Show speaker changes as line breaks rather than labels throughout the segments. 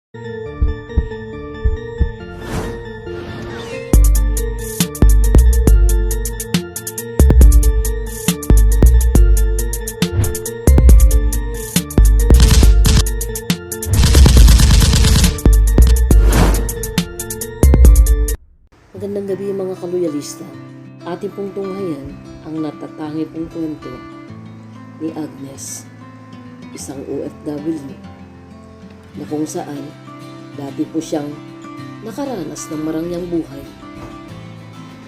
Magandang gabi mga kaluyalista. Ating pong tunghayan ang natatangi pong kwento ni Agnes, isang OFW na kung saan dati po siyang nakaranas ng marangyang buhay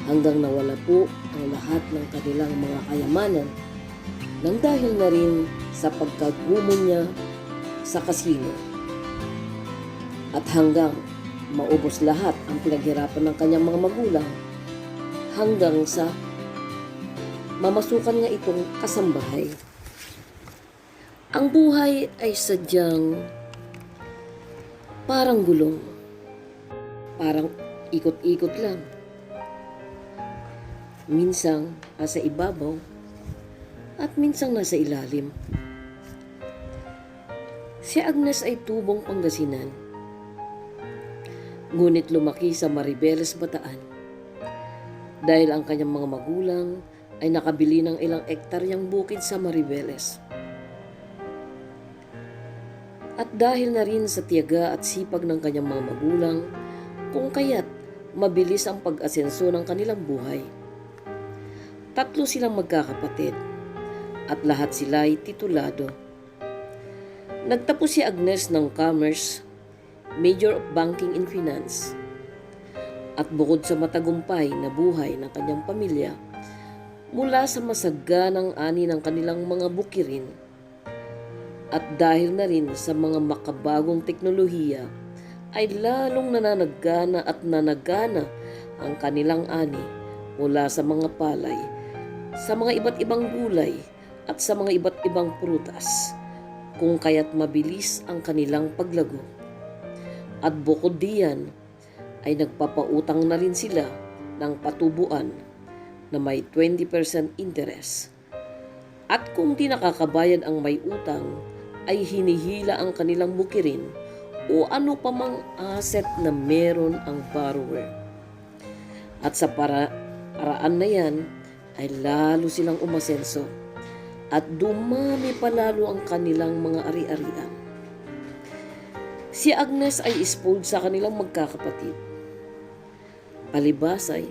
hanggang nawala po ang lahat ng kanilang mga kayamanan nang dahil na rin sa pagkagumo niya sa kasino at hanggang maubos lahat ang pinaghirapan ng kanyang mga magulang hanggang sa mamasukan niya itong kasambahay. Ang buhay ay sadyang parang gulong, parang ikot-ikot lang. Minsang nasa ibabaw at minsang nasa ilalim. Si Agnes ay tubong Pangasinan, ngunit lumaki sa Maribeles, Bataan dahil ang kanyang mga magulang ay nakabili ng ilang ektaryang bukid sa Maribeles. At dahil na rin sa tiyaga at sipag ng kanyang mga magulang, kung kaya't mabilis ang pag-asenso ng kanilang buhay. 3 silang magkakapatid at lahat sila ay titulado. Nagtapos si Agnes ng Commerce, Major of Banking and Finance. At bukod sa matagumpay na buhay ng kanyang pamilya, mula sa masaganang ani ng kanilang mga bukirin, at dahil na rin sa mga makabagong teknolohiya, ay lalong nananagana at nanagana ang kanilang ani mula sa mga palay, sa mga iba't ibang gulay at sa mga iba't ibang prutas, kung kaya't mabilis ang kanilang paglago. At bukod diyan ay nagpapautang na rin sila ng patubuan na may 20% interest. At kung di nakakabayad ang may utang, ay hinihila ang kanilang bukirin o ano pa mang asset na meron ang borrower. At sa paraan na yan ay lalo silang umasenso at dumami palalo ang kanilang mga ari-arian. Si Agnes ay spoiled sa kanilang magkakapatid. Palibas ay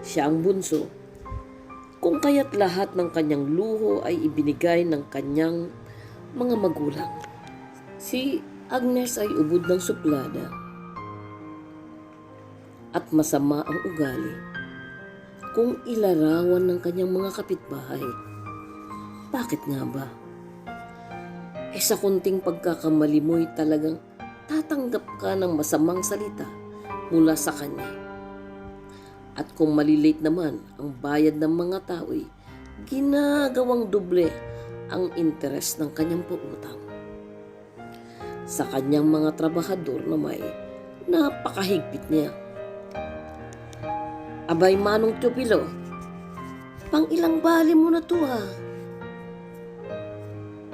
siya ang bunso, kung kaya't lahat ng kanyang luho ay ibinigay ng kanyang mga magulang. Si Agnes ay ubod ng suplada at masama ang ugali kung ilarawan ng kanyang mga kapitbahay. Bakit nga ba? Sa kunting pagkakamali mo'y talagang tatanggap ka ng masamang salita mula sa kanya. At kung malilate naman ang bayad ng mga tao'y ginagawang doble ang interes ng kanyang pautang. Sa kanyang mga trabahador na may napakahigpit niya. Abay Manong Teopilo, pang ilang bali mo na to ha?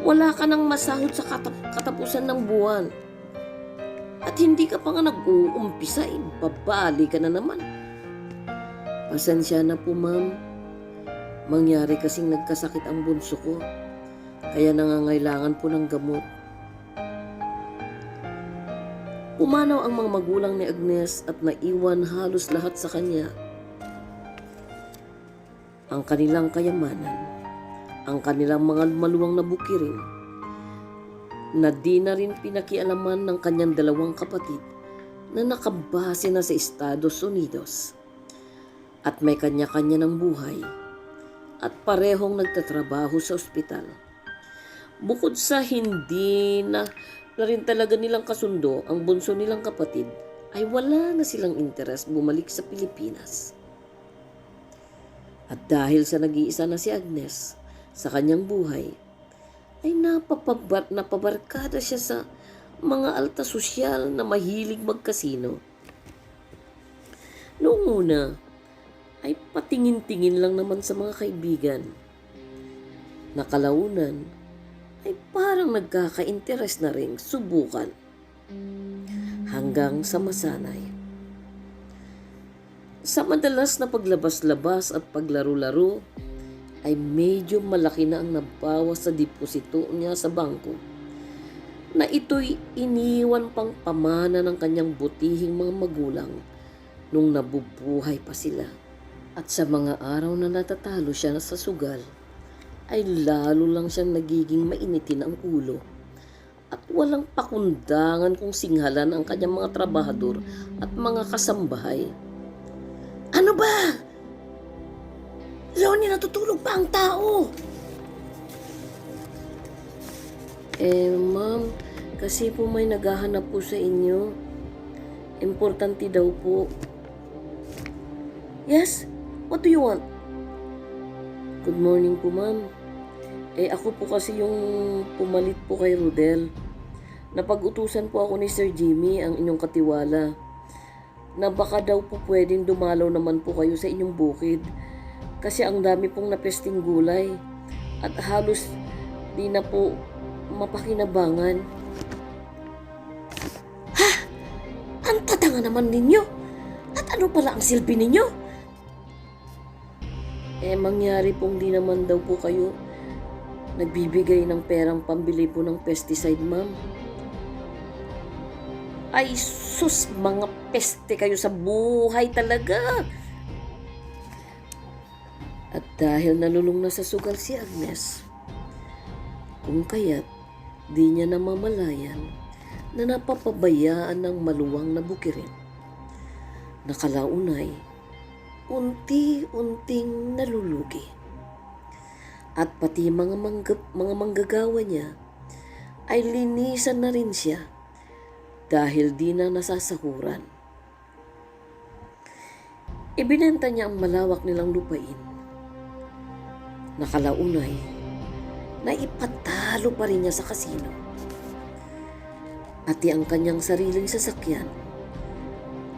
Wala ka nang masahod sa katapusan ng buwan. At hindi ka pa nga nag-uumpisa, babali ka na naman. Pasensya na po ma'am. Mangyari kasing nagkasakit ang bunso ko, kaya nangangailangan po ng gamot. Pumanaw ang mga magulang ni Agnes at naiwan halos lahat sa kanya. Ang kanilang kayamanan, ang kanilang mga maluwang na bukirin, na di na rin pinakialaman ng kanyang 2 kapatid na nakabase na sa Estados Unidos at may kanya-kanya ng buhay at parehong nagtatrabaho sa ospital. Bukod sa hindi na rin talaga nilang kasundo ang bunso nilang kapatid, ay wala na silang interes bumalik sa Pilipinas. At dahil sa nag-iisa na si Agnes sa kanyang buhay, ay napabarkada siya sa mga alta sosyal na mahilig magkasino. Noong una, ay patingin-tingin lang naman sa mga kaibigan. Nakalaunan, ay parang nagkaka-interes na ring subukan. hanggang sa masanay. Sa madalas na paglabas-labas at paglaro-laro, ay medyo malaki na ang nabawas sa deposito niya sa bangko, na ito'y iniwan pang pamana ng kanyang butihing mga magulang nung nabubuhay pa sila. At sa mga araw na natatalo siya sa sugal, ay lalo lang siyang nagiging mainitin ang ulo at walang pakundangan kung singhalan ang kanyang mga trabahador at mga kasambahay. Ano ba? Ronnie, natutulog pa ang tao. Ma'am, kasi po may naghahanap po sa inyo. Importante daw po. Yes? What do you want? Good morning po, ma'am. Ako po kasi yung pumalit po kay Rodel. Napag-utusan po ako ni Sir Jimmy, ang inyong katiwala, na baka daw po pwedeng dumalaw naman po kayo sa inyong bukid. Kasi ang dami pong napesting gulay at halos di na po mapakinabangan. Ha? Ang tatanga naman ninyo! At ano pala ang silbi ninyo? Mangyari pong di naman daw po kayo nagbibigay ng perang pambili po ng pesticide, ma'am. Ay sus, mga peste kayo sa buhay talaga! At dahil nalulung na sa sugal si Agnes, kung kaya't di niya namamalayan na napapabayaan ng maluwang na bukirin, nakalaunay, unti-unting nalulugi. At pati mga manggagawa niya ay linisan na rin siya dahil di na nasasahuran. Ibinenta niya ang malawak nilang lupain. Nakalaunay, na ipatalo pa rin niya sa kasino. Pati ang kanyang sariling sasakyan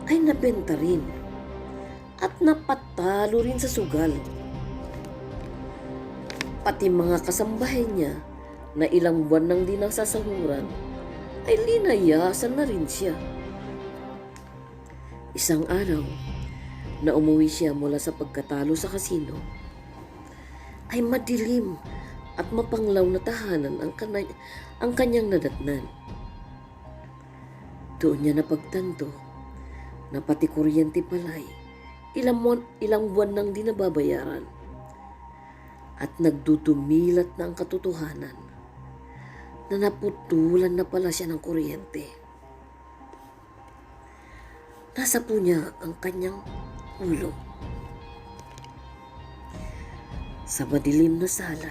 ay nabenta rin at napatalo rin sa sugal. Pati mga kasambahay niya na ilang buwan nang di nasasahuran ay linayasan na rin siya. Isang araw na umuwi siya mula sa pagkatalo sa kasino, ay madilim at mapanglaw na tahanan ang kanyang nadatnan. Doon niya napagtanto na pati kuryente pala'y ilang buwan nang di nababayaran at nagdudumilat na ang katotohanan na naputulan na pala siya ng kuryente. Nasa po niya ang kanyang ulo. Sa madilim na sala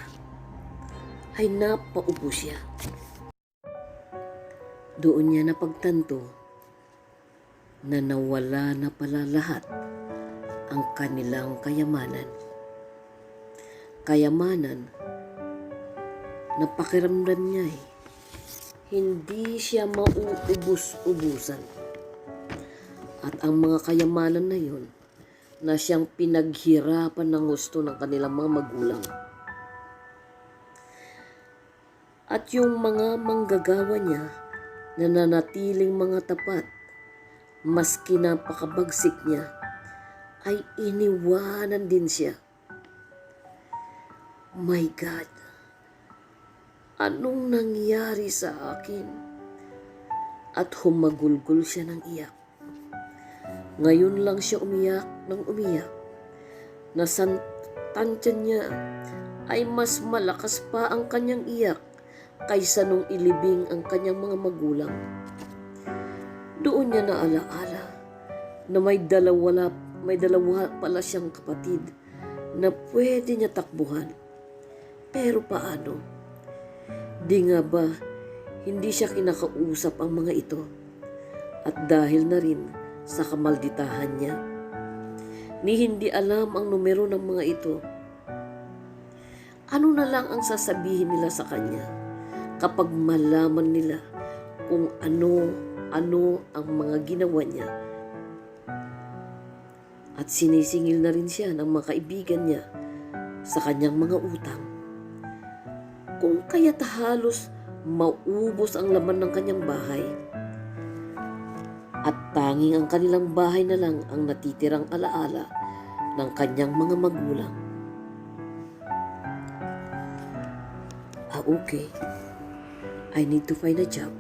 ay napaupo siya. Doon niya napagtanto na nawala na pala lahat ang kanilang kayamanan. Kayamanan na pakiramdam niya hindi siya mauubos-ubusan. At ang mga kayamanan na yun na siyang pinaghirapan ng gusto ng kanilang mga magulang. At yung mga manggagawa niya na nanatiling mga tapat, maski napakabagsik niya, ay iniwanan din siya. My God, anong nangyari sa akin? At humagulgol siya ng iyak. Ngayon lang siya umiyak ng umiyak. Nasantansya niya ay mas malakas pa ang kanyang iyak kaysa nung ilibing ang kanyang mga magulang. Doon niya naalaala na may dalawa pala siyang kapatid na pwede niya takbuhan. Pero paano? Di nga ba hindi siya kinakausap ang mga ito? At dahil na rin sa kamalditahan niya, ni hindi alam ang numero ng mga ito. Ano na lang ang sasabihin nila sa kanya kapag malaman nila kung ano ang mga ginawa niya? At sinisingil na rin siya ng mga kaibigan niya sa kanyang mga utang. Kung kaya't halos maubos ang laman ng kanyang bahay. at tanging ang kanilang bahay na lang ang natitirang alaala ng kanyang mga magulang. Okay. I need to find a job.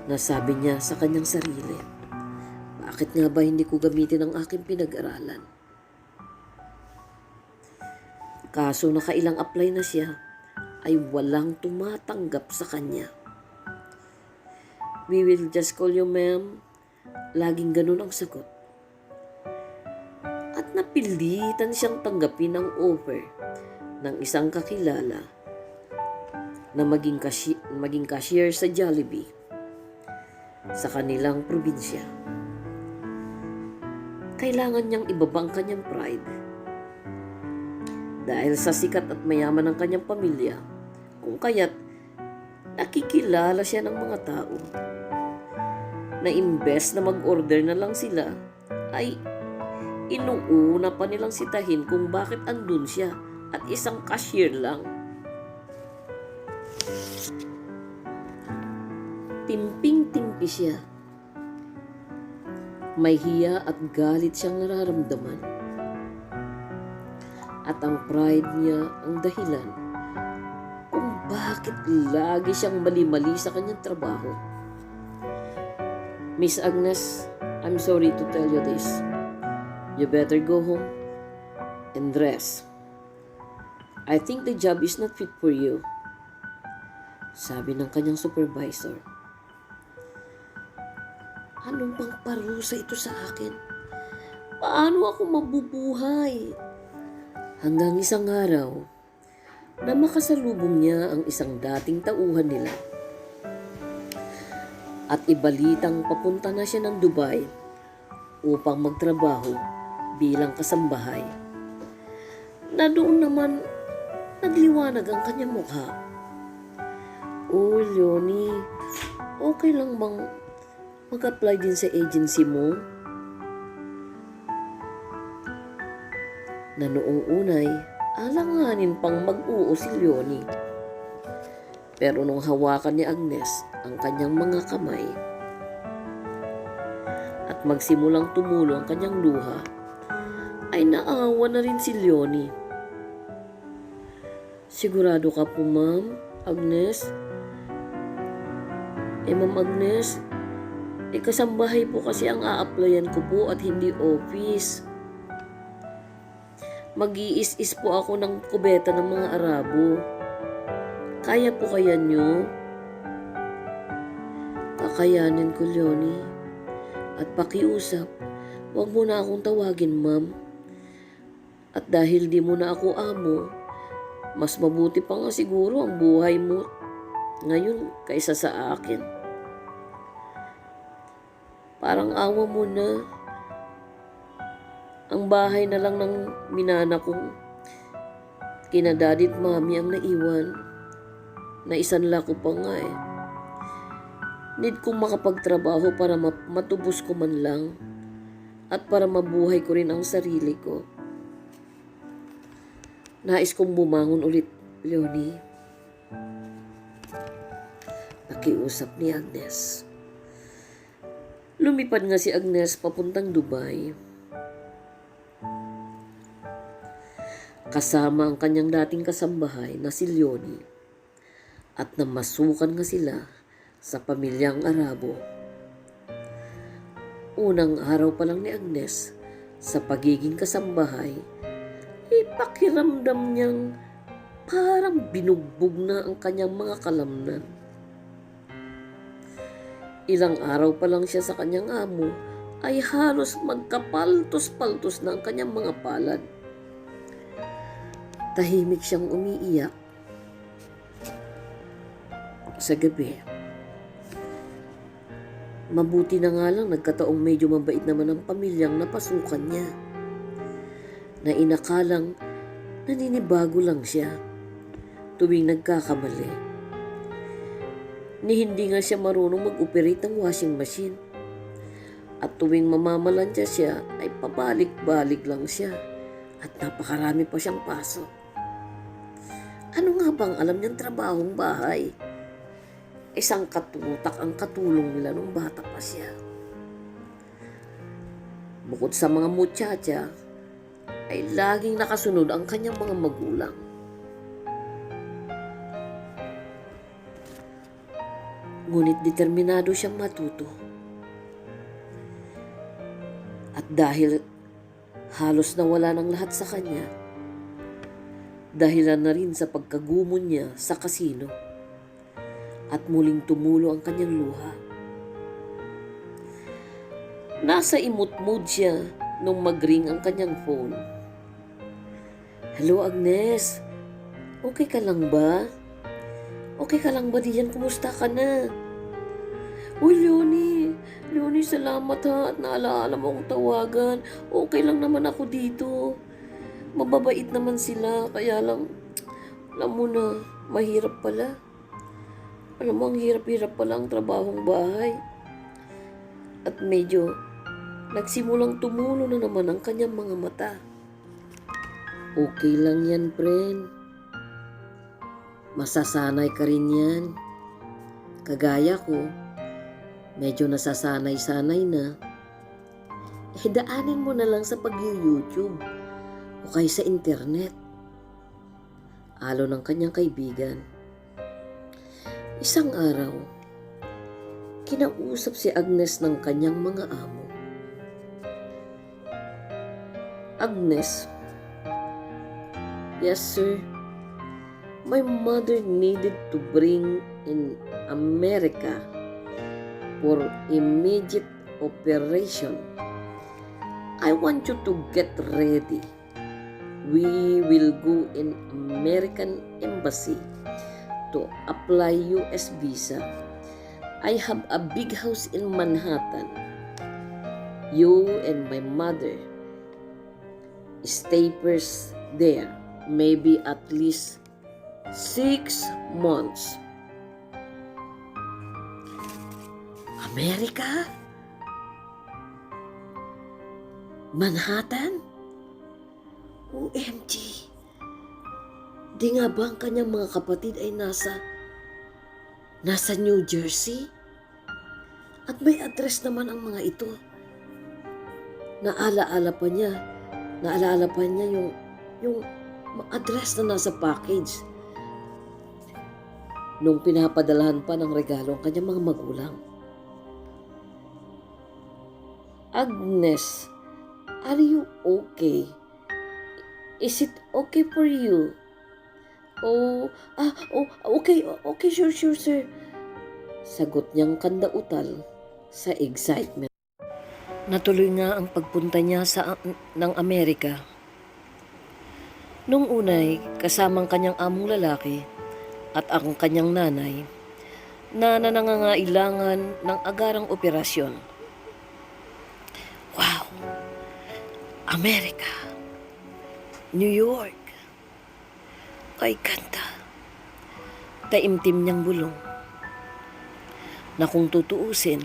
Nasabi niya sa kanyang sarili. Bakit nga ba hindi ko gamitin ang aking pinag-aralan? Kaso nakailang apply na siya, ay walang tumatanggap sa kanya. We will just call you, ma'am. Laging ganun ang sagot. At napilitan siyang tanggapin ang offer ng isang kakilala na maging cashier sa Jollibee sa kanilang probinsya. Kailangan niyang ibaba ang kanyang pride dahil sa sikat at mayaman ng kanyang pamilya, kung kaya't nakikilala siya ng mga tao na imbes na mag-order na lang sila, ay inuuna pa nilang sitahin kung bakit andun siya at isang cashier lang. Timping-timpi siya. May hiya at galit siyang nararamdaman. At ang pride niya ang dahilan kung bakit lagi siyang mali-mali sa kanyang trabaho. Miss Agnes, I'm sorry to tell you this. You better go home and rest. I think the job is not fit for you, sabi ng kanyang supervisor. Anong bang parusa ito sa akin? Paano ako mabubuhay? Hanggang isang araw na makasalubong niya ang isang dating tauhan nila. At ibalitang papunta na siya ng Dubai upang magtrabaho bilang kasambahay. Na doon naman nagliwanag ang kanyang mukha. Oh, Leonie, okay lang bang mag-apply din sa agency mo? Na noong unay, alanganin pang mag-uo si Leonie. Pero nung hawakan ni Agnes ang kanyang mga kamay at magsimulang tumulo ang kanyang luha, ay naawa na rin si Leonie. Sigurado ka po, Ma'am Agnes? Ma'am Agnes, kasambahay po kasi ang a-applyan ko po at hindi office. Mag-iis-is po ako ng kubeta ng mga Arabo. Kaya po kaya nyo? Kakayanin ko, Leonie. At pakiusap, huwag mo na akong tawagin, ma'am. At dahil di mo na ako amo, mas mabuti pa nga siguro ang buhay mo ngayon kaysa sa akin. Parang awa mo na. Ang bahay na lang ng minana kong kina daddy at mami ang naiwan. Naisanla ko pa nga eh. Need kong makapagtrabaho para matubos ko man lang at para mabuhay ko rin ang sarili ko. Nais kong bumangon ulit, Leonie. Nakiusap ni Agnes. Lumipad nga si Agnes papuntang Dubai. Kasama ang kanyang dating kasambahay na si Leonie. At namasukan nga sila sa pamilyang Arabo. Unang araw pa lang ni Agnes sa pagiging kasambahay, pakiramdam niyang parang binugbog na ang kanyang mga kalamnan. Ilang araw pa lang siya sa kanyang amo ay halos magkapaltos-paltos na ang kanyang mga palad. Tahimik siyang umiiyak. Sa gabi, mabuti na nga lang nagkataong medyo mabait naman ang pamilyang napasukan niya, na inakalang naninibago lang siya tuwing nagkakamali. Ni hindi nga siya marunong mag-operate ng washing machine, at tuwing mamamalansya siya ay pabalik-balik lang siya at napakarami pa siyang pasok. Ano nga bang alam niyang trabahong bahay? Isang katutak ang katulong nila nung bata pa siya. Bukod sa mga muchacha, ay laging nakasunod ang kanyang mga magulang. Ngunit determinado siyang matuto. At dahil halos nawala ng lahat sa kanya, dahilan na rin sa pagkagumon niya sa kasino, at muling tumulo ang kanyang luha. Nasa emote mode siya nung mag-ring ang kanyang phone. Hello Agnes, okay ka lang ba? Okay ka lang ba diyan? Kumusta ka na? Uy Leonie, salamat ha at naalaala mo akong tawagan. Okay lang naman ako dito. Mababait naman sila, kaya lang, alam mo na, mahirap pala. Alam mo, ang hirap-hirap pala ang trabahong bahay. At medyo nagsimulang tumulo na naman ang kanyang mga mata. Okay lang yan, friend. Masasanay ka rin yan. Kagaya ko, medyo nasasanay-sanay na. Daanin mo na lang sa pag-YouTube o kaya sa internet. Alo ng kanyang kaibigan. Isang araw, kinausap si Agnes ng kanyang mga amo. Agnes, yes sir, my mother needed to bring in America for immediate operation. I want you to get ready. We will go in American Embassy to apply US visa. I have a big house in Manhattan. You and my mother stay first there, maybe at least 6 months. Amerika? Manhattan? OMG! Di nga ba ang kanyang mga kapatid ay nasa New Jersey? At may address naman ang mga ito. Naalala pa niya yung address na nasa package nung pinapadalahan pa ng regalo ang kanyang mga magulang. Agnes, are you okay? Is it okay for you? Okay, sure, sir. Sagot niyang kandautal sa excitement. Natuloy nga ang pagpunta niya ng Amerika. Nung unay, kasamang kanyang among lalaki at ang kanyang nanay na nangangailangan ng agarang operasyon. Wow! Amerika! New York! Kay ganda! Taimtim niyang bulong. Na kung tutuusin,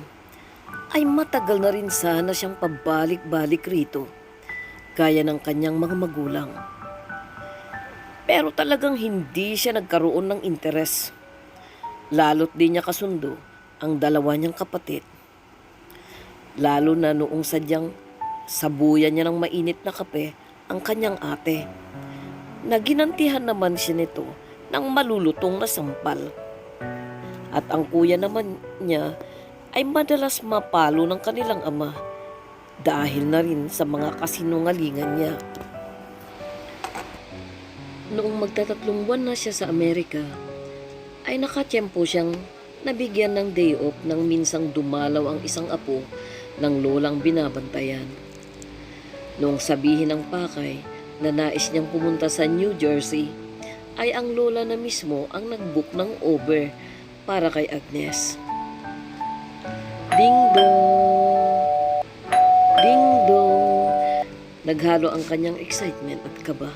ay matagal na rin sana siyang pabalik-balik rito, gaya ng kanyang mga magulang. Pero talagang hindi siya nagkaroon ng interes. Lalo't di niya kasundo ang dalawa niyang kapatid. Lalo na noong sadyang sabuyan niya ng mainit na kape ang kanyang ate. Naginantihan naman siya nito ng malulutong na sampal. At ang kuya naman niya ay madalas mapalo ng kanilang ama dahil na rin sa mga kasinungalingan niya. Noong magtatatlong buwan na siya sa Amerika, ay nakatiyempo siyang nabigyan ng day off nang minsang dumalaw ang isang apo ng lolang binabantayan. Noong sabihin ng pakay na nais niyang pumunta sa New Jersey, ay ang lola na mismo ang nag-book ng Uber para kay Agnes. Ding dong! Ding dong! Naghalo ang kanyang excitement at kaba.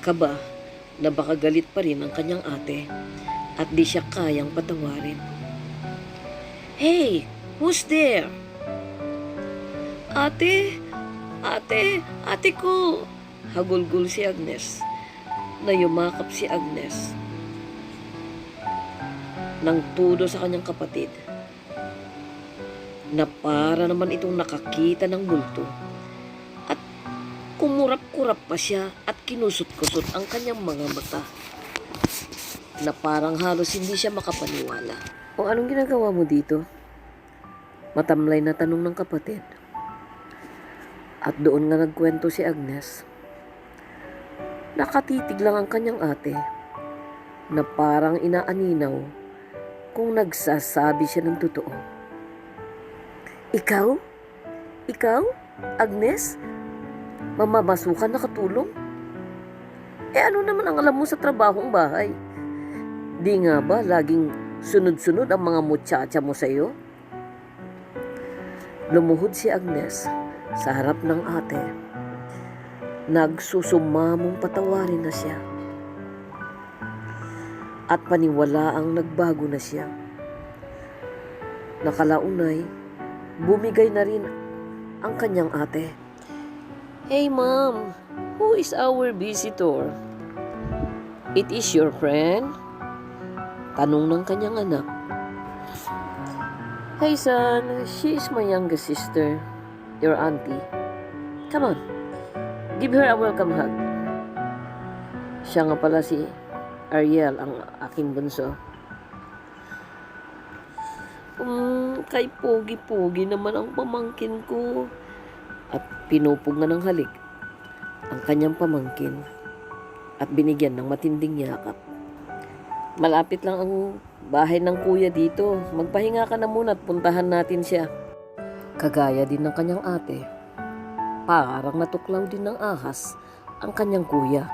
Kaba na baka galit pa rin ang kanyang ate at di siya kayang patawarin. Hey! Who's there? Ate ko! Hagulgul si Agnes. Nayumakap si Agnes ng tudo sa kanyang kapatid. na para naman itong nakakita ng multo at kumurap-kurap pa siya at kinusot-kusot ang kanyang mga mata na parang halos hindi siya makapaniwala. O anong ginagawa mo dito? Matamlay na tanong ng kapatid. At doon nga nagkwento si Agnes. Nakatitig lang ang kanyang ate na parang inaaninaw kung nagsasabi siya ng totoo. Ikaw? Ikaw? Agnes? Mamamasukan na katulong? Ano naman ang alam mo sa trabahong bahay? Di nga ba laging sunod-sunod ang mga muchacha mo sa iyo? Lumuhod si Agnes sa harap ng ate. Nagsusumamong patawarin na siya. At paniwalaang nagbago na siya. Nakalaunay, bumigay na rin ang kanyang ate. Hey ma'am, who is our visitor? It is your friend? Tanong ng kanyang anak. Hey son, she is my youngest sister, your auntie. Come on, give her a welcome hug. Siya nga pala si Ariel, ang aking bunso. Kay pogi-pogi naman ang pamangkin ko. At pinupog nga ng halik ang kanyang pamangkin at binigyan ng matinding yakap. Malapit lang ang bahay ng kuya dito. Magpahinga ka na muna at puntahan natin siya. Kagaya din ng kanyang ate. Parang natuklaw din ng ahas ang kanyang kuya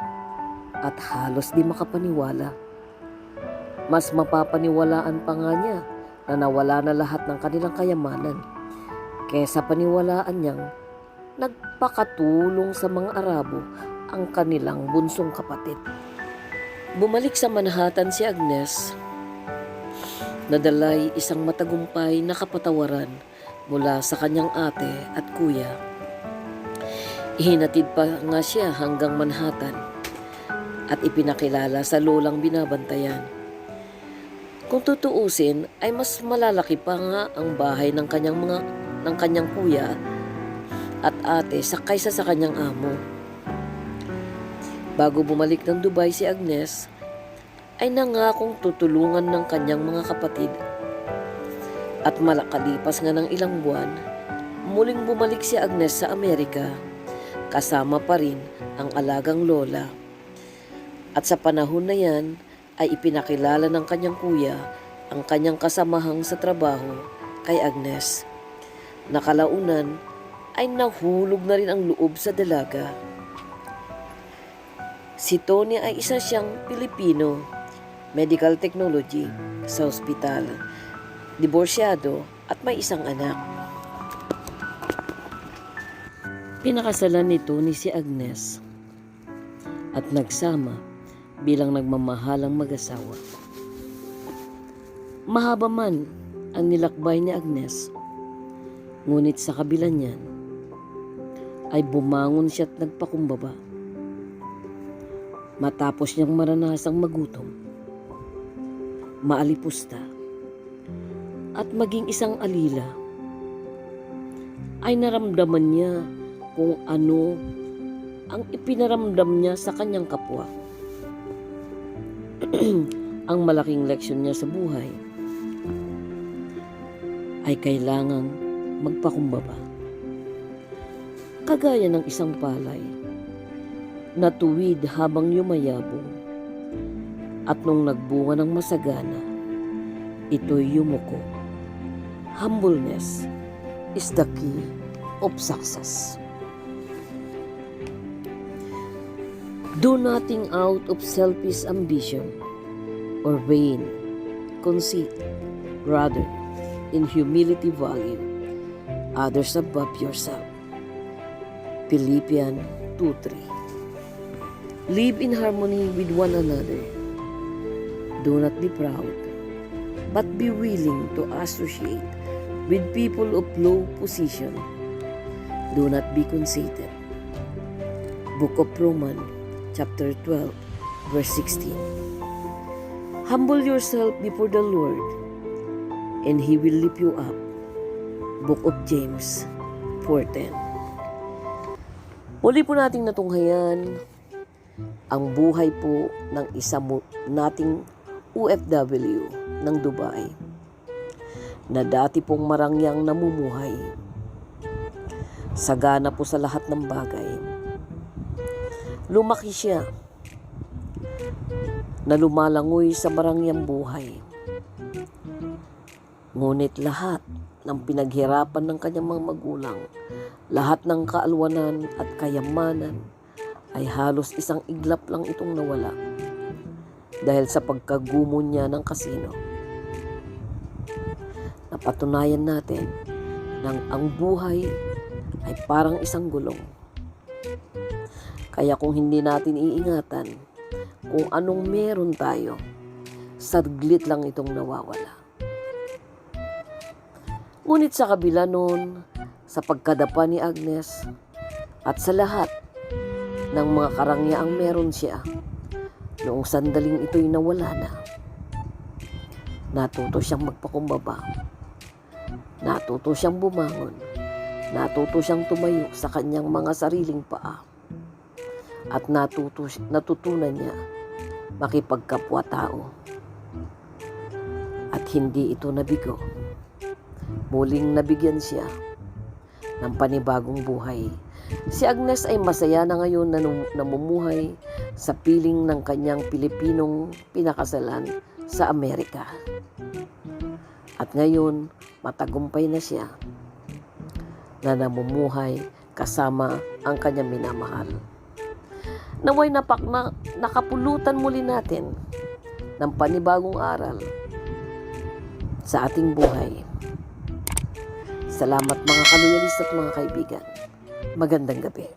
at halos di makapaniwala. Mas mapapaniwalaan pa nga niya na nawala na lahat ng kanilang kayamanan kaysa paniwalaan niyang nagpakatulong sa mga Arabo ang kanilang bunsong kapatid. Bumalik sa Manhattan si Agnes. Nadalay isang matagumpay na kapatawaran mula sa kanyang ate at kuya. Ihinatid pa nga siya hanggang Manhattan at ipinakilala sa lolang binabantayan. Kung tutuusin ay mas malalaki pa nga ang bahay ng kanyang kuya at ate kaysa sa kanyang amo. Bago bumalik ng Dubai si Agnes, ay nangakong tutulungan ng kanyang mga kapatid. At malakalipas nga ng ilang buwan, muling bumalik si Agnes sa Amerika, kasama pa rin ang alagang lola. At sa panahon na yan, ay ipinakilala ng kanyang kuya ang kanyang kasamahang sa trabaho kay Agnes. Nakalaunan ay nahulog na rin ang loob sa dalaga. Si Tony ay isa siyang Pilipino, medical technology sa ospital, diborsyado at may isang anak. Pinakasalan ni Tony si Agnes at nagsama bilang nagmamahalang mag-asawa. Mahaba man ang nilakbay ni Agnes, ngunit sa kabila niyan ay bumangon siya at nagpakumbaba. Matapos niyang maranasang magutom, maalipusta, at maging isang alila, ay naramdaman niya kung ano ang ipinaramdam niya sa kanyang kapwa. Ang malaking leksyon niya sa buhay ay kailangang magpakumbaba. Kagaya ng isang palay na tuwid habang yumayabong at nung nagbunga ng masagana, ito'y yumuko. Humbleness is the key of success. Do nothing out of selfish ambition or vain conceit. Rather, in humility value others above yourself. Philippians 2:3. Live in harmony with one another. Do not be proud, but be willing to associate with people of low position. Do not be conceited. Book of Romans, chapter 12, verse 16. Humble yourself before the Lord, and He will lift you up. Book of James 4:10. Muli po nating natunghayan ang buhay po ng isa nating OFW ng Dubai na dati pong marangyang namumuhay. Sagana po sa lahat ng bagay. Lumaki siya na lumalangoy sa marangyang buhay. Ngunit lahat ng pinaghirapan ng kanyang mga magulang, lahat ng kaalwanan at kayamanan ay halos isang iglap lang itong nawala dahil sa pagkagumo niya ng kasino. Napatunayan natin nang ang buhay ay parang isang gulong. Kaya kung hindi natin iingatan kung anong meron tayo, saglit lang itong nawawala. Ngunit sa kabila noon, sa pagkadapa ni Agnes at sa lahat ng mga karangyaang meron siya, noong sandaling ito'y nawala na, natuto siyang magpakumbaba, natuto siyang bumangon, natuto siyang tumayo sa kanyang mga sariling paa, at natutunan niya makipagkapwa-tao. At hindi ito nabigo. Muling nabigyan siya ng panibagong buhay. Si Agnes ay masaya na ngayon na namumuhay sa piling ng kanyang Pilipinong pinakasalan sa Amerika. At ngayon, matagumpay na siya na namumuhay kasama ang kanyang minamahal. Naway nakapulutan muli natin ng panibagong aral sa ating buhay. Salamat mga kaluyalista at mga kaibigan. Magandang gabi.